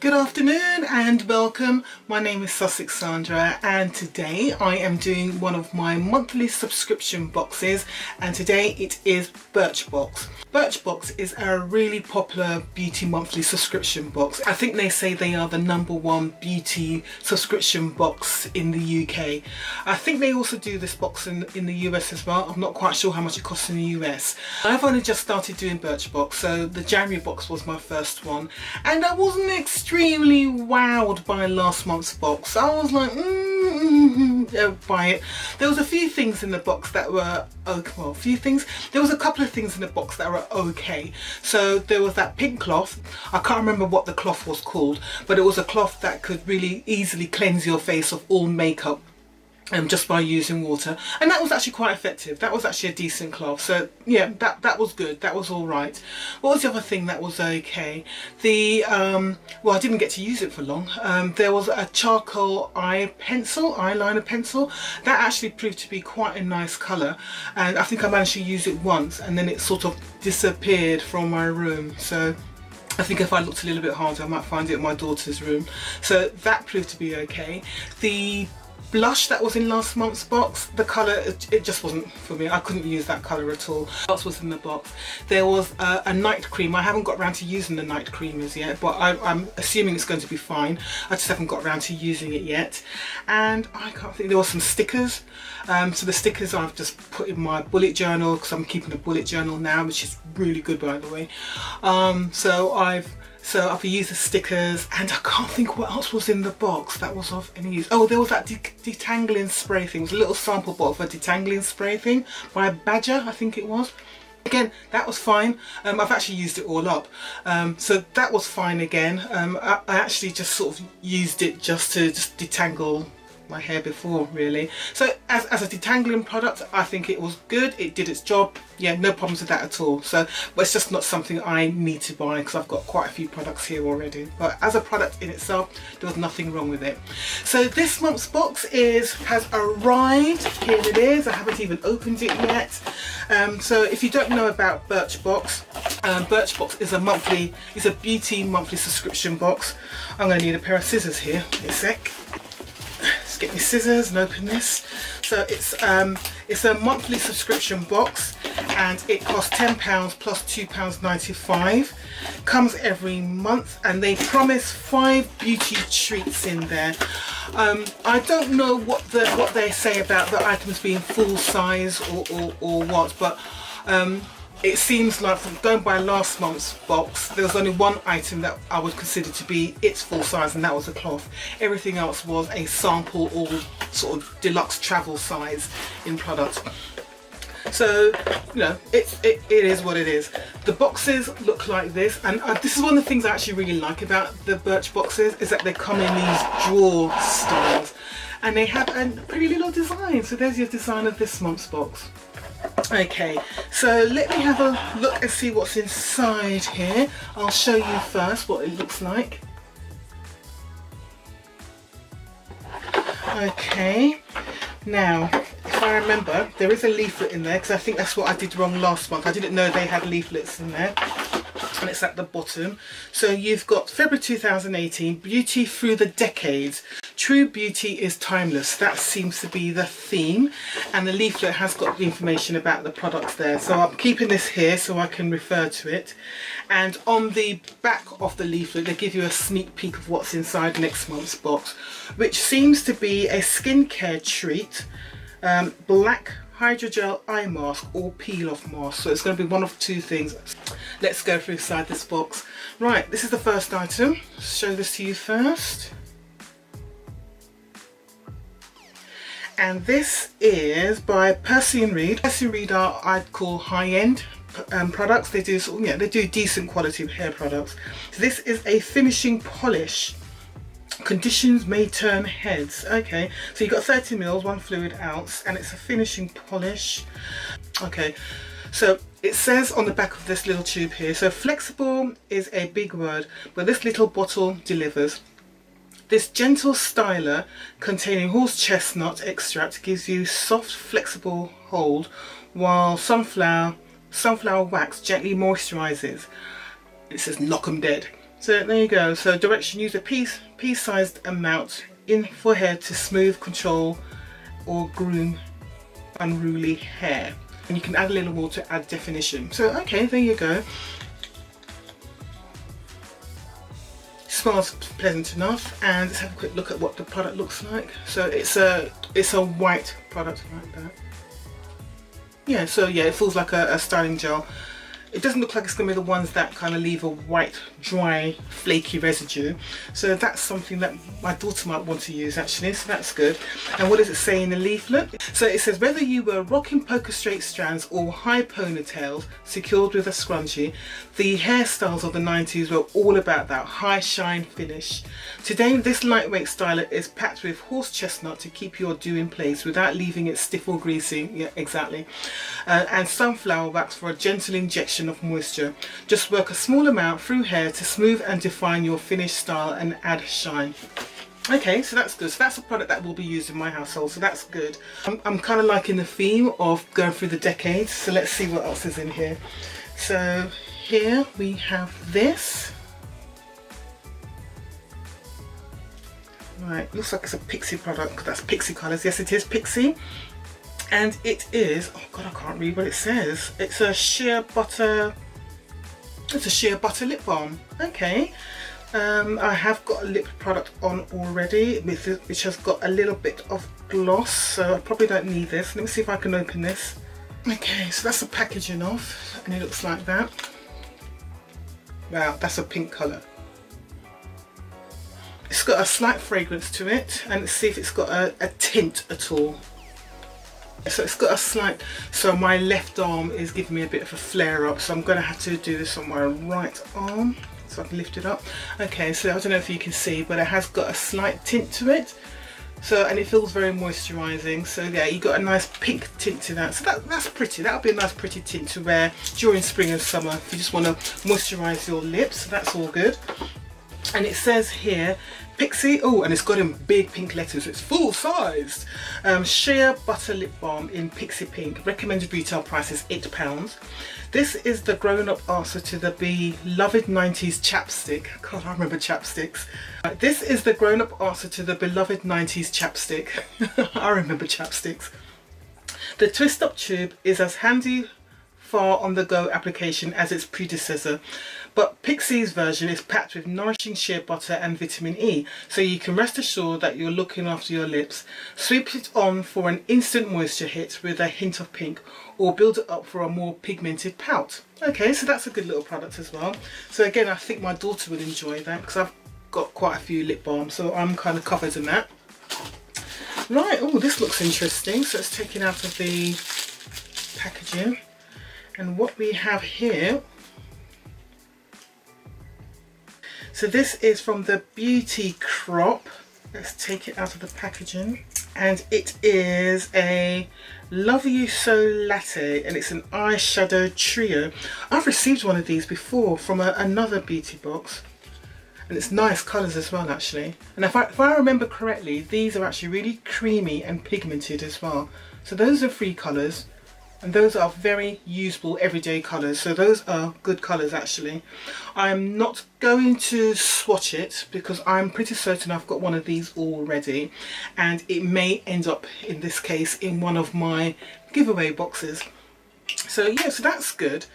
Good afternoon and welcome. My name is Sussex Sandra and today I am doing one of my monthly subscription boxes, and today it is Birchbox. Birchbox is a really popular beauty monthly subscription box. I think they say they are the #1 beauty subscription box in the UK. I think they also do this box in the US as well. I'm not quite sure how much it costs in the US. I've only just started doing Birchbox, so the January box was my first one and I wasn't extremely wowed by last month's box. I was like, buy it. There was a few things in the box that were okay. Well, there was a couple of things in the box that were okay. So there was that pink cloth. I can't remember what the cloth was called, but it was a cloth that could really easily cleanse your face of all makeup just by using water, and that was actually quite effective. That was actually a decent cloth, so yeah, that was good. That was all right. What was the other thing that was okay? The well, I didn't get to use it for long. There was a charcoal eyeliner pencil that actually proved to be quite a nice colour, and I think I managed to use it once and then it sort of disappeared from my room. So I think if I looked a little bit harder I might find it in my daughter's room. So that proved to be okay. The blush that was in last month's box, the colour, it just wasn't for me. I couldn't use that colour at all. What else was in the box? There was a night cream. I haven't got around to using the night cream as yet, but I'm assuming it's going to be fine. I just haven't got around to using it yet. And I can't think, there were some stickers. So the stickers I've just put in my bullet journal, because I'm keeping a bullet journal now, which is really good by the way. So I've used the stickers, and I can't think what else was in the box that was of any use. Oh, there was that detangling spray thing. It was a little sample bottle for a detangling spray thing by Badger, I think it was. Again, that was fine. I've actually used it all up. So that was fine again. I actually just sort of used it just to detangle my hair before, really. So as a detangling product, I think it was good. It did its job. Yeah, no problems with that at all. So, but it's just not something I need to buy because I've got quite a few products here already. But as a product in itself, there was nothing wrong with it. So this month's box has arrived. Here it is. I haven't even opened it yet. So if you don't know about Birchbox, Birchbox is a beauty monthly subscription box. I'm going to need a pair of scissors here. Wait a sec. Let's get my scissors and open this. So it's a monthly subscription box and it costs £10 plus £2.95. Comes every month and they promise 5 beauty treats in there. I don't know what they say about the items being full size or what, but it seems like from going by last month's box, there was only one item that I would consider to be its full size, and that was a cloth. Everything else was a sample or sort of deluxe travel size in product. So, you know, it is what it is. The boxes look like this, and this is one of the things I actually really like about the Birch boxes, is that they come in these drawer styles, and they have a pretty little design. So there's your design of this month's box. Okay, so let me have a look and see what's inside here. I'll show you first what it looks like. Okay, now if I remember, there is a leaflet in there because I think that's what I did wrong last month. I didn't know they had leaflets in there, and it's at the bottom. So you've got February 2018, Beauty Through the Decades. True beauty is timeless. That seems to be the theme, and the leaflet has got the information about the products there. So I'm keeping this here so I can refer to it. And on the back of the leaflet they give you a sneak peek of what's inside next month's box, which seems to be a skincare treat, black hydrogel eye mask or peel off mask. So it's going to be one of two things. Let's go through inside this box. Right, this is the first item. Show this to you first. And this is by Percy & Reed. Percy & Reed are, I'd call, high-end products. They do, yeah, they do decent quality hair products. So this is a finishing polish. Conditions may turn heads. Okay, so you've got 30 ml, 1 fluid ounce, and it's a finishing polish. Okay, so it says on the back of this little tube here, so flexible is a big word, but this little bottle delivers. This gentle styler containing horse chestnut extract gives you soft, flexible hold, while sunflower wax gently moisturizes. It says knock 'em dead. So there you go. So direction: use a pea-sized amount in for hair to smooth, control or groom unruly hair. And you can add a little more to add definition. So okay, there you go. Smells pleasant enough, and let's have a quick look at what the product looks like. So it's a white product like that. Yeah, so yeah, it feels like a styling gel. It doesn't look like it's going to be the ones that kind of leave a white, dry, flaky residue. So that's something that my daughter might want to use actually, so that's good. And what does it say in the leaflet? So it says, whether you were rocking poker straight strands or high ponytails secured with a scrunchie, the hairstyles of the 90s were all about that high shine finish. Today, this lightweight styler is packed with horse chestnut to keep your do in place without leaving it stiff or greasy. Yeah, exactly. And sunflower wax for a gentle injection of moisture. Just work a small amount through hair to smooth and define your finished style and add shine. Okay, so that's good. So that's a product that will be used in my household, so that's good. I'm kind of liking the theme of going through the decades, so let's see what else is in here. So here we have this. Right, looks like it's a Pixie product. That's Pixie colours. Yes, it is Pixie. And it is, oh god, I can't read what it says. It's a sheer butter, it's a sheer butter lip balm. Okay. I have got a lip product on already, which has got a little bit of gloss, so I probably don't need this. Let me see if I can open this. Okay, so that's the packaging off, and it looks like that. Wow, that's a pink colour. It's got a slight fragrance to it, and let's see if it's got a tint at all. So it's got a slight, so my left arm is giving me a bit of a flare up, so I'm going to have to do this on my right arm so I can lift it up. Okay, so I don't know if you can see, but it has got a slight tint to it. So, and it feels very moisturising. So yeah, you got a nice pink tint to that. So that's pretty. That'll be a nice pretty tint to wear during spring and summer if you just want to moisturise your lips. So that's all good. And it says here, Pixie, oh, and it's got in big pink letters, it's full sized. Sheer Butter Lip Balm in Pixie Pink. Recommended retail price is £8. This is the grown-up answer to the beloved 90s chapstick. God, I remember chapsticks. This is the grown-up answer to the beloved 90s chapstick. I remember chapsticks. The twist-up tube is as handy far on the go application as its predecessor, but Pixie's version is packed with nourishing shea butter and vitamin E, so you can rest assured that you're looking after your lips. Sweep it on for an instant moisture hit with a hint of pink, or build it up for a more pigmented pout. Okay, so that's a good little product as well. So again, I think my daughter would enjoy that because I've got quite a few lip balms, so I'm kind of covered in that. Right, oh, this looks interesting. So let's take it out of the packaging. And what we have here, so this is from the Beauty Crop. Let's take it out of the packaging. And it is a Love You So Latte, and it's an eyeshadow trio. I've received one of these before from another beauty box. And it's nice colours as well actually. And if I remember correctly, these are actually really creamy and pigmented as well. So those are 3 colours. And those are very usable everyday colours, so those are good colours actually. I'm not going to swatch it because I'm pretty certain I've got one of these already, and it may end up in this case in one of my giveaway boxes. So yeah, so that's good.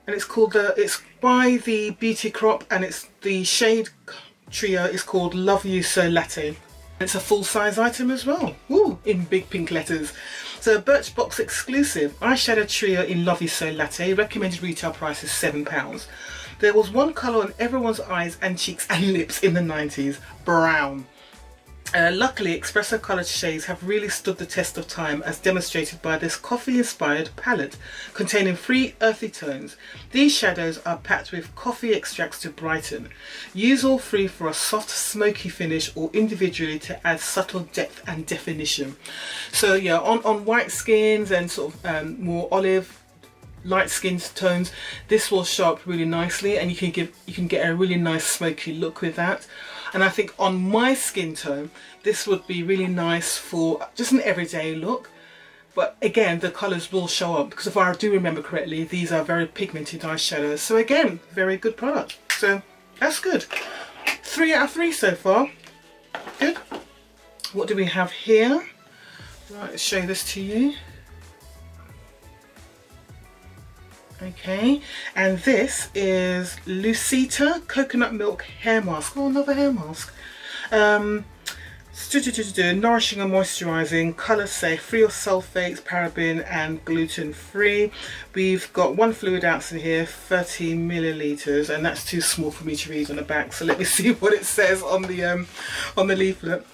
And it's called it's by the Beauty Crop, and it's the shade trio is called Love You So Latte. It's a full-size item as well. Ooh, in big pink letters. So Birchbox exclusive eyeshadow trio in Love You So Latte. Recommended retail price is £7. There was one colour on everyone's eyes and cheeks and lips in the 90s, brown. Luckily, espresso coloured shades have really stood the test of time, as demonstrated by this coffee-inspired palette containing 3 earthy tones. These shadows are packed with coffee extracts to brighten. Use all 3 for a soft, smoky finish, or individually to add subtle depth and definition. So yeah, on white skins and sort of more olive, light skin tones, this will show up really nicely, and you can get a really nice smoky look with that. And I think on my skin tone, this would be really nice for just an everyday look. But again, the colours will show up, because if I do remember correctly, these are very pigmented eyeshadows. So again, very good product. So That's good. 3 out of 3 so far. Good. What do we have here? Right, let's show this to you. Okay, and this is Lucita Coconut Milk Hair Mask. Oh, another hair mask. Nourishing and moisturising, colour safe, free of sulfates, paraben and gluten free. We've got 1 fluid ounce in here, 30 millilitres, and that's too small for me to read on the back, so let me see what it says on the leaflet.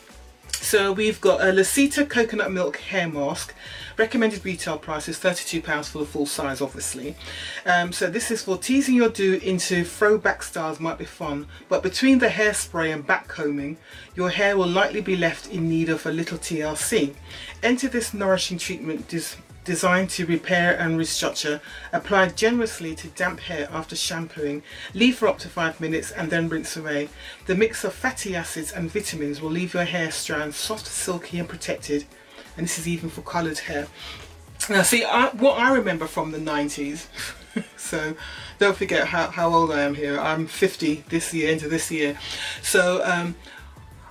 So we've got a Lucita Coconut Milk Hair Mask. Recommended retail price is £32 for the full size, obviously. So this is for teasing your do into throwback styles, might be fun, but between the hairspray and back combing, your hair will likely be left in need of a little TLC. Enter this nourishing treatment designed to repair and restructure, applied generously to damp hair after shampooing, leave for up to 5 minutes and then rinse away. The mix of fatty acids and vitamins will leave your hair strands soft, silky and protected, and this is even for coloured hair. Now see, what I remember from the 90s, so don't forget how old I am here. I'm 50 this year, into this year. So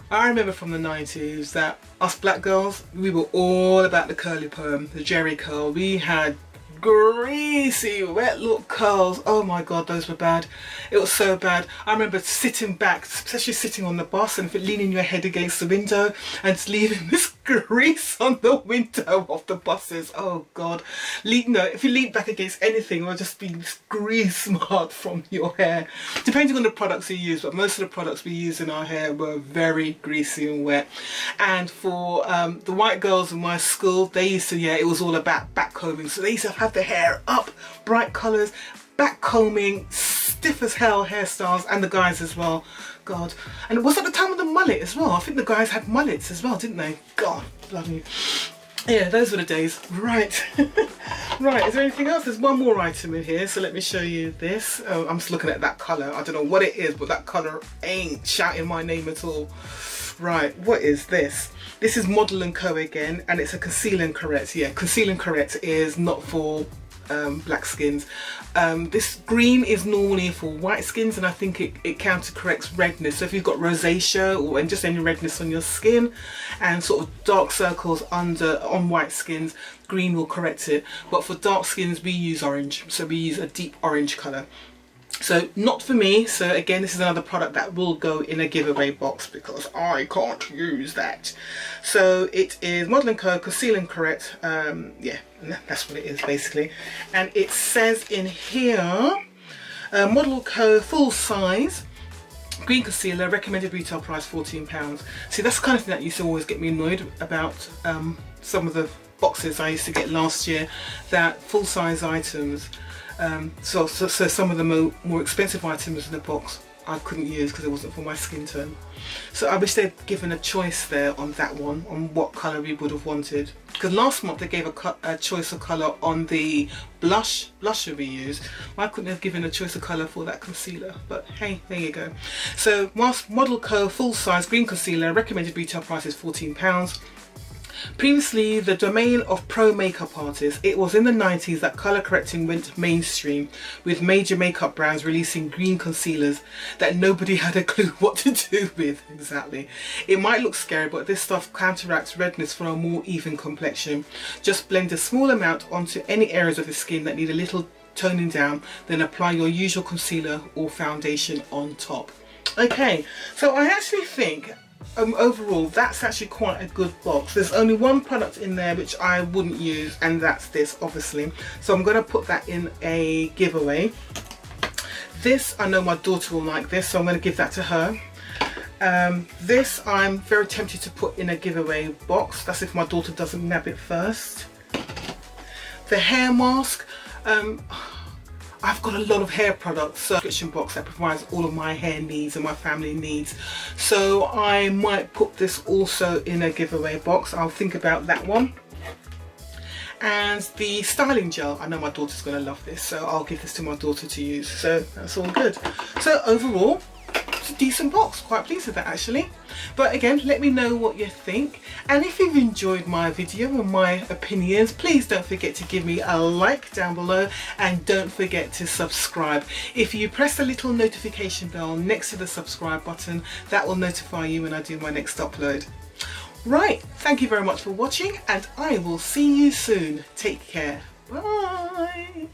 I remember from the 90s that us black girls, we were all about the curly perm, the jerry curl. We had greasy, wet look curls. Oh my god, those were bad. It was so bad. I remember sitting back, especially sitting on the bus and leaning your head against the window and just leaving this grease on the window of the buses. Oh god. No, if you lean back against anything, it will just be grease mark from your hair. Depending on the products you use, but most of the products we use in our hair were very greasy and wet. And for the white girls in my school, they used to, yeah, it was all about back combing. So they used to have the hair up, bright colours, back combing, stiff as hell hairstyles, and the guys as well. God. And it was at the time of the mullet as well. I think the guys had mullets as well, didn't they? God, bloody. Yeah, those were the days. Right. Right, is there anything else? There's one more item in here, so let me show you this. Oh, I'm just looking at that colour. I don't know what it is, but that colour ain't shouting my name at all. Right, what is this? This is Model & Co again, and it's a conceal and correct. Yeah, conceal and correct is not for black skins. This green is normally for white skins, and I think it counter corrects redness. So if you've got rosacea or just any redness on your skin and sort of dark circles on white skins, green will correct it. But for dark skins we use orange, so we use a deep orange colour. So not for me. So again, this is another product that will go in a giveaway box because I can't use that. So it is Model & Co Conceal and Correct. Yeah, that's what it is basically. And it says in here, Model & Co full size green concealer, recommended retail price £14. See, that's the kind of thing that used to always get me annoyed about some of the boxes I used to get last year, that full size items. So some of the more expensive items in the box I couldn't use because it wasn't for my skin tone. So I wish they'd given a choice there on that one, on what colour we would have wanted. Because last month they gave a choice of colour on the blusher we use. Why couldn't they have given a choice of colour for that concealer? But hey, there you go. So whilst Model Co full size green concealer, recommended retail price is £14. Previously the domain of pro makeup artists, it was in the 90s that colour correcting went mainstream, with major makeup brands releasing green concealers that nobody had a clue what to do with. Exactly. It might look scary, but this stuff counteracts redness for a more even complexion. Just blend a small amount onto any areas of the skin that need a little toning down, then apply your usual concealer or foundation on top. Okay, so I actually think overall that's actually quite a good box. There's only one product in there which I wouldn't use, and that's this, obviously, so I'm going to put that in a giveaway. This, I know my daughter will like this, so I'm going to give that to her. This I'm very tempted to put in a giveaway box. That's if my daughter doesn't nab it first. The hair mask, I've got a lot of hair products, subscription box that provides all of my hair needs and my family needs. So I might put this also in a giveaway box. I'll think about that one. And the styling gel, I know my daughter's going to love this, so I'll give this to my daughter to use. So that's all good. So overall, it's a decent box. Quite pleased with that actually. But again, let me know what you think, and if you've enjoyed my video and my opinions, please don't forget to give me a like down below, and don't forget to subscribe. If you press the little notification bell next to the subscribe button, that will notify you when I do my next upload. Right, thank you very much for watching, and I will see you soon. Take care. Bye.